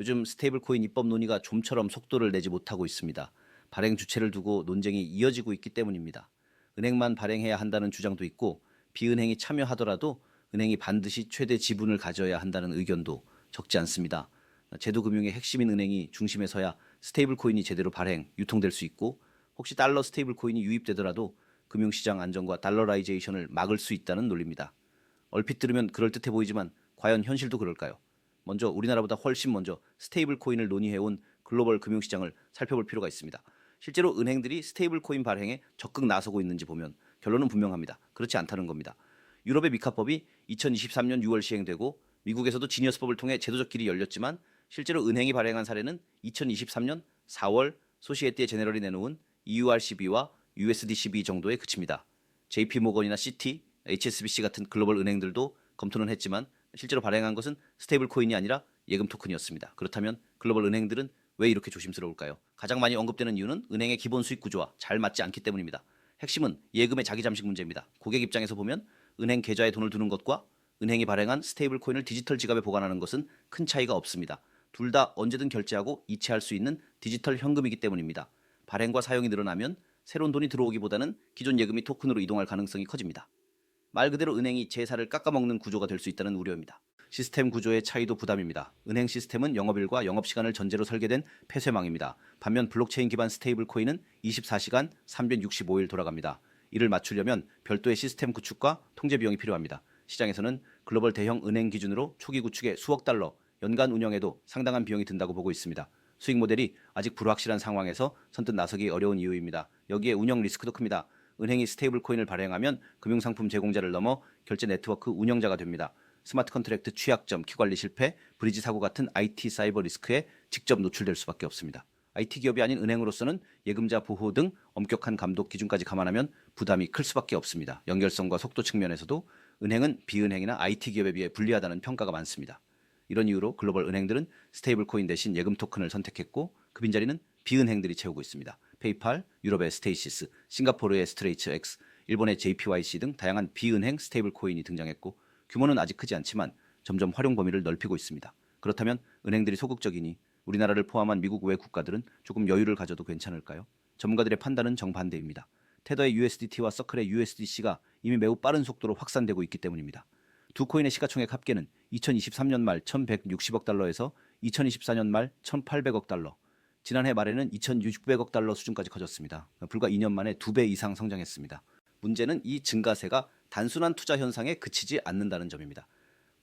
요즘 스테이블 코인 입법 논의가 좀처럼 속도를 내지 못하고 있습니다. 발행 주체를 두고 논쟁이 이어지고 있기 때문입니다. 은행만 발행해야 한다는 주장도 있고 비은행이 참여하더라도 은행이 반드시 최대 지분을 가져야 한다는 의견도 적지 않습니다. 제도금융의 핵심인 은행이 중심에 서야 스테이블 코인이 제대로 발행, 유통될 수 있고 혹시 달러 스테이블 코인이 유입되더라도 금융시장 안정과 달러라이제이션을 막을 수 있다는 논리입니다. 얼핏 들으면 그럴듯해 보이지만 과연 현실도 그럴까요? 먼저 우리나라보다 훨씬 먼저 스테이블 코인을 논의해온 글로벌 금융시장을 살펴볼 필요가 있습니다. 실제로 은행들이 스테이블 코인 발행에 적극 나서고 있는지 보면 결론은 분명합니다. 그렇지 않다는 겁니다. 유럽의 미카법이 2023년 6월 시행되고 미국에서도 지니어스법을 통해 제도적 길이 열렸지만 실제로 은행이 발행한 사례는 2023년 4월 소시에티에 제네럴이 내놓은 EURCB와 USDCB 정도에 그칩니다. JP모건이나 시티, HSBC 같은 글로벌 은행들도 검토는 했지만 실제로 발행한 것은 스테이블 코인이 아니라 예금 토큰이었습니다. 그렇다면 글로벌 은행들은 왜 이렇게 조심스러울까요? 가장 많이 언급되는 이유는 은행의 기본 수익 구조와 잘 맞지 않기 때문입니다. 핵심은 예금의 자기 잠식 문제입니다. 고객 입장에서 보면 은행 계좌에 돈을 두는 것과 은행이 발행한 스테이블 코인을 디지털 지갑에 보관하는 것은 큰 차이가 없습니다. 둘 다 언제든 결제하고 이체할 수 있는 디지털 현금이기 때문입니다. 발행과 사용이 늘어나면 새로운 돈이 들어오기보다는 기존 예금이 토큰으로 이동할 가능성이 커집니다. 말 그대로 은행이 제사를 깎아먹는 구조가 될 수 있다는 우려입니다. 시스템 구조의 차이도 부담입니다. 은행 시스템은 영업일과 영업시간을 전제로 설계된 폐쇄망입니다. 반면 블록체인 기반 스테이블 코인은 24시간 365일 돌아갑니다. 이를 맞추려면 별도의 시스템 구축과 통제 비용이 필요합니다. 시장에서는 글로벌 대형 은행 기준으로 초기 구축에 수억 달러, 연간 운영에도 상당한 비용이 든다고 보고 있습니다. 수익 모델이 아직 불확실한 상황에서 선뜻 나서기 어려운 이유입니다. 여기에 운영 리스크도 큽니다. 은행이 스테이블 코인을 발행하면 금융상품 제공자를 넘어 결제 네트워크 운영자가 됩니다. 스마트 컨트랙트 취약점, 키관리 실패, 브리지 사고 같은 IT 사이버 리스크에 직접 노출될 수밖에 없습니다. IT 기업이 아닌 은행으로서는 예금자 보호 등 엄격한 감독 기준까지 감안하면 부담이 클 수밖에 없습니다. 연결성과 속도 측면에서도 은행은 비은행이나 IT 기업에 비해 불리하다는 평가가 많습니다. 이런 이유로 글로벌 은행들은 스테이블 코인 대신 예금 토큰을 선택했고 그 빈자리는 비은행들이 채우고 있습니다. 페이팔, 유럽의 스테이시스, 싱가포르의 스트레이츠 X, 일본의 JPYC 등 다양한 비은행 스테이블 코인이 등장했고 규모는 아직 크지 않지만 점점 활용 범위를 넓히고 있습니다. 그렇다면 은행들이 소극적이니 우리나라를 포함한 미국 외 국가들은 조금 여유를 가져도 괜찮을까요? 전문가들의 판단은 정반대입니다. 테더의 USDT와 서클의 USDC가 이미 매우 빠른 속도로 확산되고 있기 때문입니다. 두 코인의 시가총액 합계는 2023년 말 1,160억 달러에서 2024년 말 1,800억 달러, 지난해 말에는 2,600억 달러 수준까지 커졌습니다. 불과 2년 만에 2배 이상 성장했습니다. 문제는 이 증가세가 단순한 투자 현상에 그치지 않는다는 점입니다.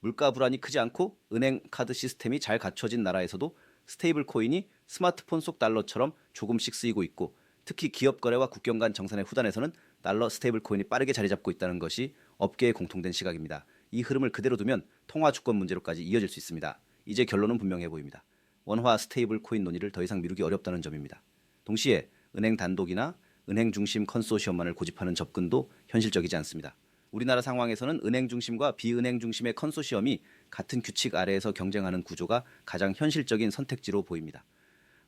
물가 불안이 크지 않고 은행 카드 시스템이 잘 갖춰진 나라에서도 스테이블 코인이 스마트폰 속 달러처럼 조금씩 쓰이고 있고 특히 기업 거래와 국경 간 정산의 후단에서는 달러 스테이블 코인이 빠르게 자리 잡고 있다는 것이 업계의 공통된 시각입니다. 이 흐름을 그대로 두면 통화 주권 문제로까지 이어질 수 있습니다. 이제 결론은 분명해 보입니다. 원화 스테이블 코인 논의를 더 이상 미루기 어렵다는 점입니다. 동시에 은행 단독이나 은행 중심 컨소시엄만을 고집하는 접근도 현실적이지 않습니다. 우리나라 상황에서는 은행 중심과 비은행 중심의 컨소시엄이 같은 규칙 아래에서 경쟁하는 구조가 가장 현실적인 선택지로 보입니다.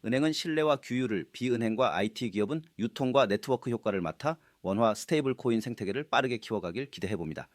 은행은 신뢰와 규율을, 비은행과 IT 기업은 유통과 네트워크 효과를 맡아 원화 스테이블 코인 생태계를 빠르게 키워가길 기대해 봅니다.